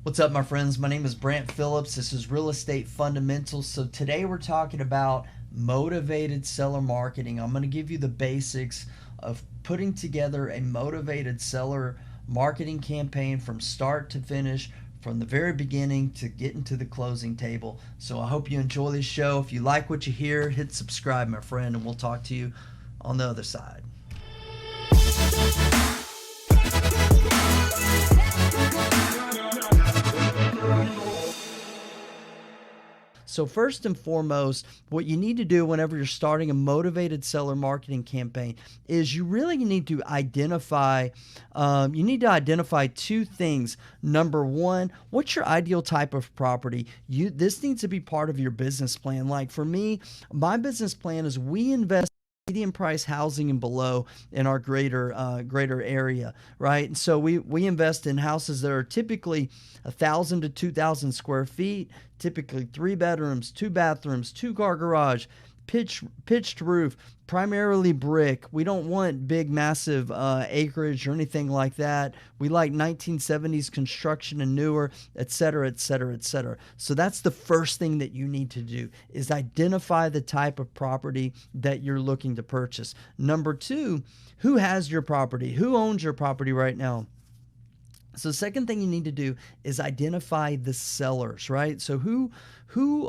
What's up, my friends? My name is Brant Phillips. This is Real Estate Fundamentals. So today we're talking about motivated seller marketing. I'm going to give you the basics of putting together a motivated seller marketing campaign from start to finish, from the very beginning to getting to the closing table. So I hope you enjoy this show. If you like what you hear, hit subscribe, my friend, and we'll talk to you on the other side. So first and foremost, what you need to do whenever you're starting a motivated seller marketing campaign is you really need to identify two things. Number one, what's your ideal type of property? This needs to be part of your business plan. Like for me, my business plan is we invest medium price housing and below in our greater area, right? And so we invest in houses that are typically 1,000 to 2,000 square feet, typically 3 bedrooms, 2 bathrooms, 2-car garage, pitched roof, primarily brick. We don't want big, massive acreage or anything like that. We like 1970s construction and newer, et cetera, et cetera, et cetera. So that's the first thing that you need to do is identify the type of property that you're looking to purchase. Number two, who has your property? Who owns your property right now? So the second thing you need to do is identify the sellers, right? So who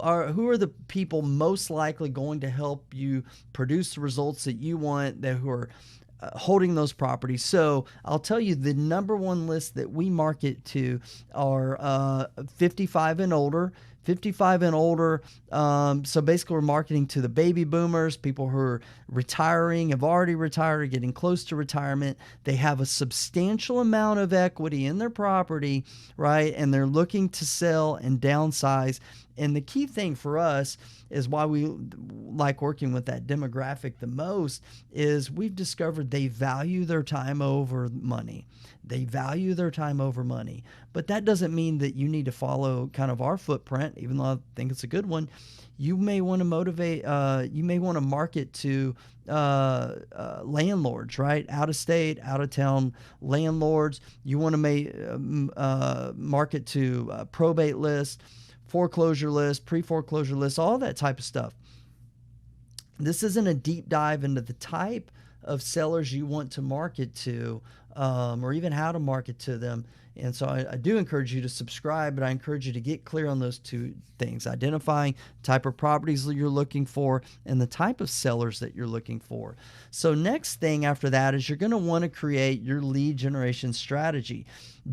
are the people most likely going to help you produce the results that you want, who are holding those properties. So I'll tell you the number one list that we market to are 55 and older. 55 and older. So basically we're marketing to the baby boomers, people who are retiring, have already retired, or getting close to retirement. They have a substantial amount of equity in their property, right? And they're looking to sell and downsize. And the key thing for us is why we like working with that demographic the most is we've discovered they value their time over money. They value their time over money. But that doesn't mean that you need to follow kind of our footprint, even though I think it's a good one. You may want to market to landlords, right? Out of state, out of town landlords. You want to market to probate lists, foreclosure list, pre-foreclosure list, all that type of stuff. This isn't a deep dive into the type of sellers you want to market to, or even how to market to them. And so I do encourage you to subscribe, but I encourage you to get clear on those two things, identifying type of properties that you're looking for and the type of sellers that you're looking for. So next thing after that is you're going to want to create your lead generation strategy.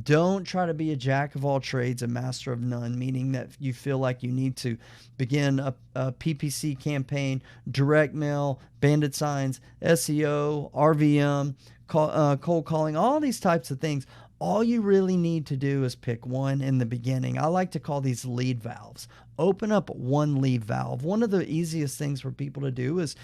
Don't try to be a jack of all trades, a master of none, meaning that you feel like you need to begin a PPC campaign, direct mail, bandit signs, SEO, RVM, cold calling, all these types of things. All you really need to do is pick one in the beginning. I like to call these lead valves. Open up one lead valve. One of the easiest things for people to do is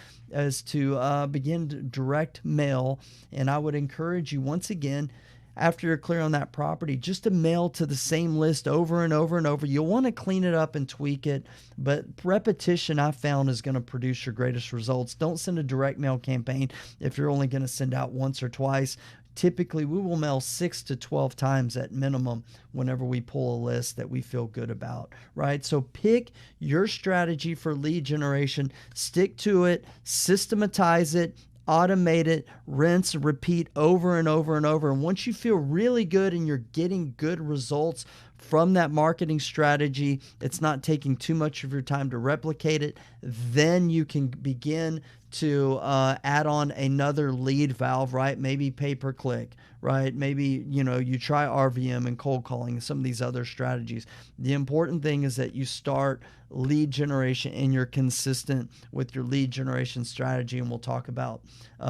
to begin direct mail. And I would encourage you, once again, after you're clear on that property, just to mail to the same list over and over and over. You'll want to clean it up and tweak it, but repetition I found is going to produce your greatest results. Don't send a direct mail campaign if you're only going to send out once or twice. Typically, we will mail 6 to 12 times at minimum whenever we pull a list that we feel good about, right? So pick your strategy for lead generation, stick to it, systematize it, automate it, rinse, repeat over and over and over. And once you feel really good and you're getting good results from that marketing strategy, it's not taking too much of your time to replicate it, then you can begin to add on another lead valve, right? Maybe pay-per-click, right? Maybe, you try RVM and cold calling and some of these other strategies. The important thing is that you start lead generation and you're consistent with your lead generation strategy. And we'll talk about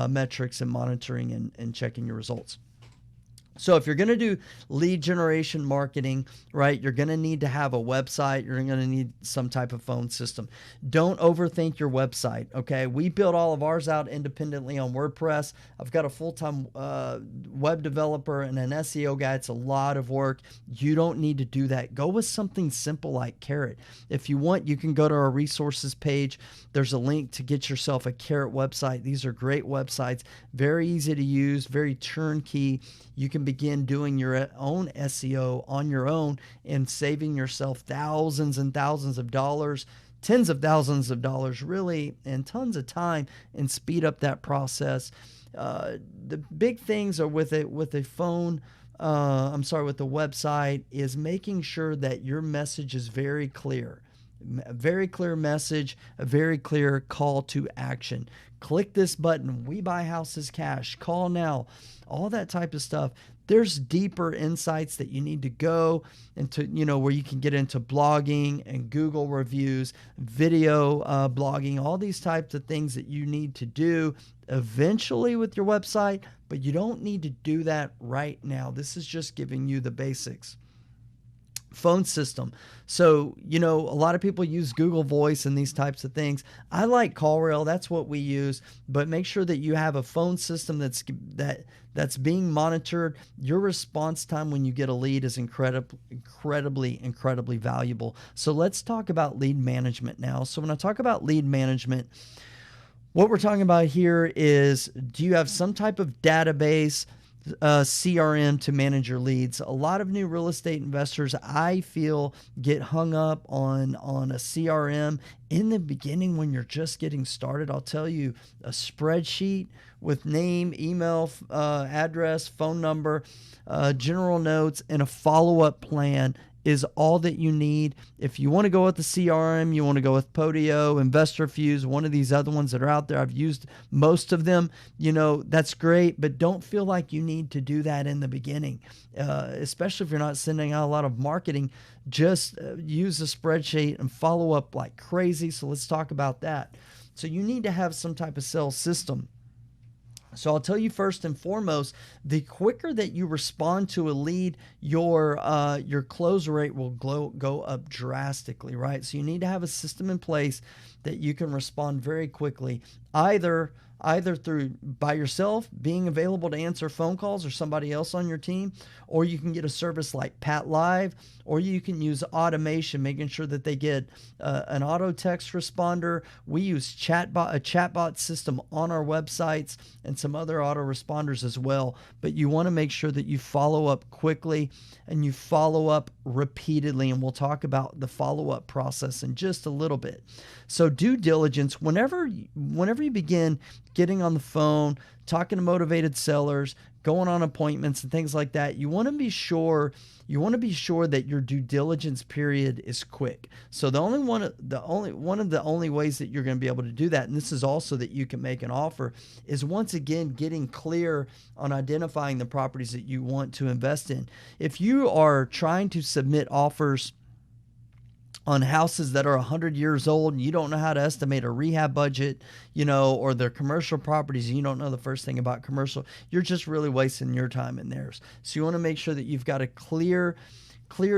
metrics and monitoring and checking your results. So if you're going to do lead generation marketing, right, you're going to need to have a website. You're going to need some type of phone system. Don't overthink your website, okay? We built all of ours out independently on WordPress. I've got a full-time web developer and an SEO guy. It's a lot of work. You don't need to do that. Go with something simple like Carrot. If you want, you can go to our resources page. There's a link to get yourself a Carrot website. These are great websites, very easy to use, very turnkey. You can begin doing your own SEO on your own and saving yourself thousands and thousands of dollars, tens of thousands of dollars, really, and tons of time, and speed up that process. The big things are with a phone. With the website, is making sure that your message is very clear. A very clear message, a very clear call to action. Click this button. We buy houses cash. Call now. All that type of stuff. There's deeper insights that you need to go into, where you can get into blogging and Google reviews, video blogging, all these types of things that you need to do eventually with your website, but you don't need to do that right now. This is just giving you the basics. Phone system. So, a lot of people use Google Voice and these types of things. I like CallRail. That's what we use. But make sure that you have a phone system that's being monitored. Your response time when you get a lead is incredibly valuable. So let's talk about lead management now. So when I talk about lead management, what we're talking about here is, do you have some type of database, CRM to manage your leads? A lot of new real estate investors, I feel, get hung up on a CRM in the beginning when you're just getting started. I'll tell you, a spreadsheet with name, email, address, phone number, general notes, and a follow-up plan is all that you need. If you want to go with the CRM, you want to go with Podio, Investor Fuse, one of these other ones that are out there. I've used most of them. That's great, but don't feel like you need to do that in the beginning, especially if you're not sending out a lot of marketing. Just use a spreadsheet and follow up like crazy. So let's talk about that. So you need to have some type of sales system. So I'll tell you, first and foremost, the quicker that you respond to a lead, your close rate will go up drastically, right? So you need to have a system in place that you can respond very quickly, either through by yourself being available to answer phone calls or somebody else on your team, or you can get a service like Pat Live, or you can use automation, making sure that they get an auto text responder. We use a chatbot system on our websites and some other auto responders as well. But you want to make sure that you follow up quickly and you follow up repeatedly. And we'll talk about the follow-up process in just a little bit. So due diligence, whenever you begin getting on the phone, talking to motivated sellers, going on appointments and things like that, you want to be sure that your due diligence period is quick. So one of the only ways that you're going to be able to do that, and this is also that you can make an offer, is once again getting clear on identifying the properties that you want to invest in. If you are trying to submit offers on houses that are 100 years old and you don't know how to estimate a rehab budget, or they're commercial properties and you don't know the first thing about commercial, you're just really wasting your time and theirs. So you want to make sure that you've got a clear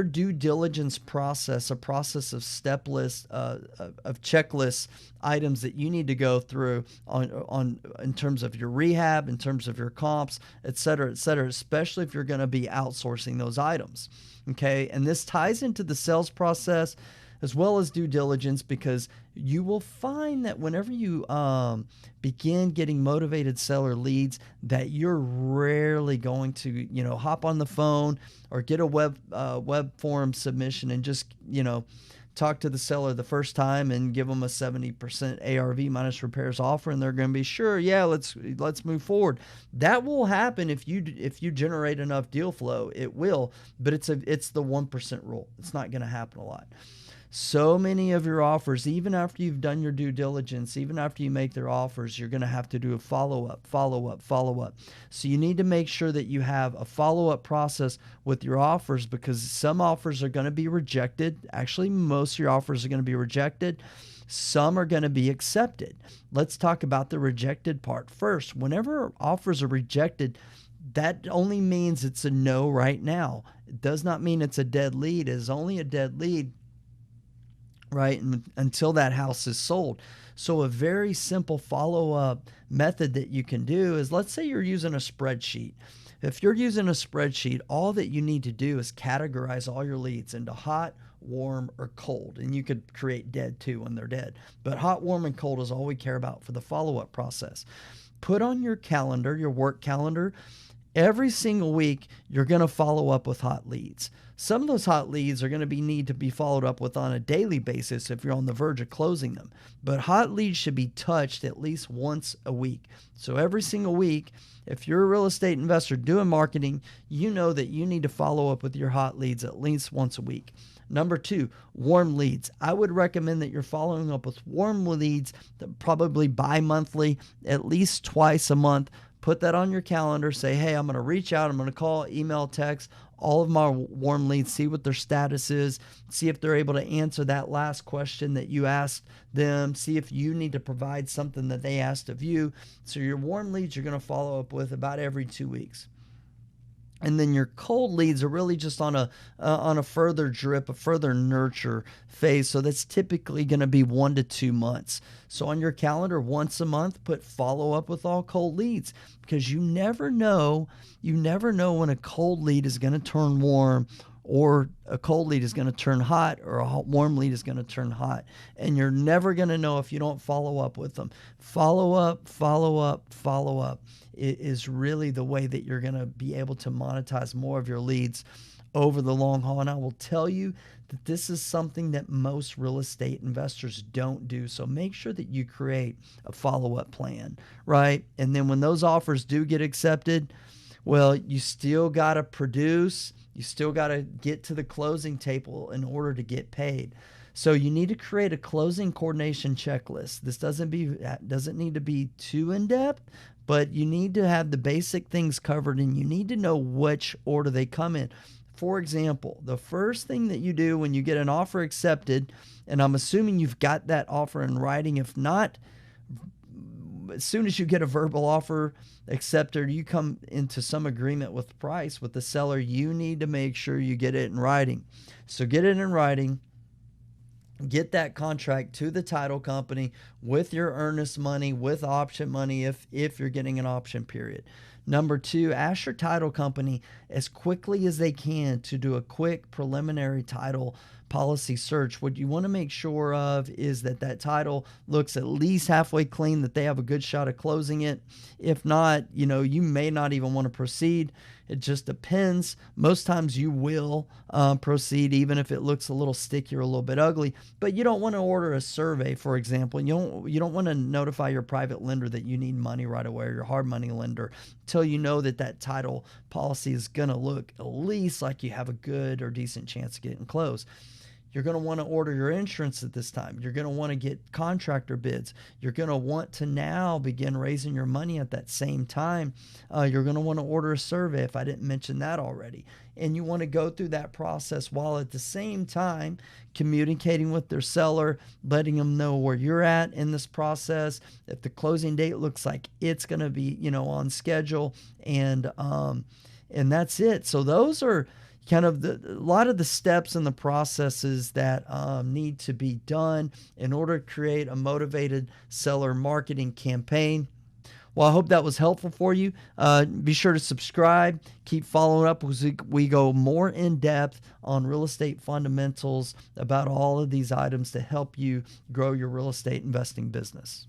due diligence process, a process of step list, of checklist items that you need to go through on in terms of your rehab, in terms of your comps, et cetera, especially if you're going to be outsourcing those items. Okay. And this ties into the sales process as well as due diligence, because you will find that whenever you begin getting motivated seller leads, that you're rarely going to, hop on the phone or get a web form submission and just, talk to the seller the first time and give them a 70% ARV minus repairs offer, and they're going to be sure, yeah, let's move forward. That will happen if you generate enough deal flow. It will, but it's the 1% rule. It's not going to happen a lot. So many of your offers, even after you've done your due diligence, even after you make their offers, you're going to have to do a follow-up. So you need to make sure that you have a follow-up process with your offers, because some offers are going to be rejected. Actually, most of your offers are going to be rejected. Some are going to be accepted. Let's talk about the rejected part first. Whenever offers are rejected, that only means it's a no right now. It does not mean it's a dead lead. It is only a dead lead, right, until that house is sold. So a very simple follow-up method that you can do is, let's say you're using a spreadsheet. If you're using a spreadsheet, all that you need to do is categorize all your leads into hot, warm, or cold. And you could create dead too when they're dead. But hot, warm, and cold is all we care about for the follow-up process. Put on your calendar, your work calendar, Every single week, you're going to follow up with hot leads. Some of those hot leads are going to need to be followed up with on a daily basis if you're on the verge of closing them. But hot leads should be touched at least once a week. So every single week, if you're a real estate investor doing marketing, you know that you need to follow up with your hot leads at least once a week. Number 2, warm leads. I would recommend that you're following up with warm leads probably bi-monthly, at least twice a month. Put that on your calendar. Say, hey, I'm going to reach out. I'm going to call, email, text all of my warm leads, see what their status is, see if they're able to answer that last question that you asked them, see if you need to provide something that they asked of you. So your warm leads you're going to follow up with about every 2 weeks. And then your cold leads are really just on a further drip, a further nurture phase. So that's typically going to be 1 to 2 months. So on your calendar, once a month, put follow up with all cold leads, because you never know when a cold lead is going to turn warm, or a cold lead is going to turn hot, or a warm lead is going to turn hot. And you're never going to know if you don't follow up with them. Follow up, follow up, follow up. It is really the way that you're going to be able to monetize more of your leads over the long haul. And I will tell you that this is something that most real estate investors don't do. So make sure that you create a follow-up plan, right? And then when those offers do get accepted, well, you still got to produce. You still got to get to the closing table in order to get paid. So you need to create a closing coordination checklist. This doesn't need to be too in-depth, but you need to have the basic things covered, and you need to know which order they come in. For example, the first thing that you do when you get an offer accepted, and I'm assuming you've got that offer in writing. If not, as soon as you get a verbal offer accepted, you come into some agreement with price with the seller, you need to make sure you get it in writing. So get it in writing. Get that contract to the title company with your earnest money, with option money if you're getting an option period. Number 2, ask your title company as quickly as they can to do a quick preliminary title policy search. What you want to make sure of is that title looks at least halfway clean, that they have a good shot of closing it. If not, you may not even want to proceed. It just depends. Most times you will proceed, even if it looks a little sticky or a little bit ugly. But you don't want to order a survey, for example. You don't want to notify your private lender that you need money right away, or your hard money lender, until you know that title policy is going to look at least like you have a good or decent chance of getting closed. You're going to want to order your insurance at this time. You're going to want to get contractor bids. You're going to want to now begin raising your money at that same time. You're going to want to order a survey, if I didn't mention that already. And you want to go through that process while at the same time communicating with their seller, letting them know where you're at in this process, if the closing date looks like it's going to be, on schedule, and that's it. So those are kind of a lot of the steps and the processes that need to be done in order to create a motivated seller marketing campaign. Well, I hope that was helpful for you. Be sure to subscribe. Keep following up as we go more in depth on real estate fundamentals about all of these items to help you grow your real estate investing business.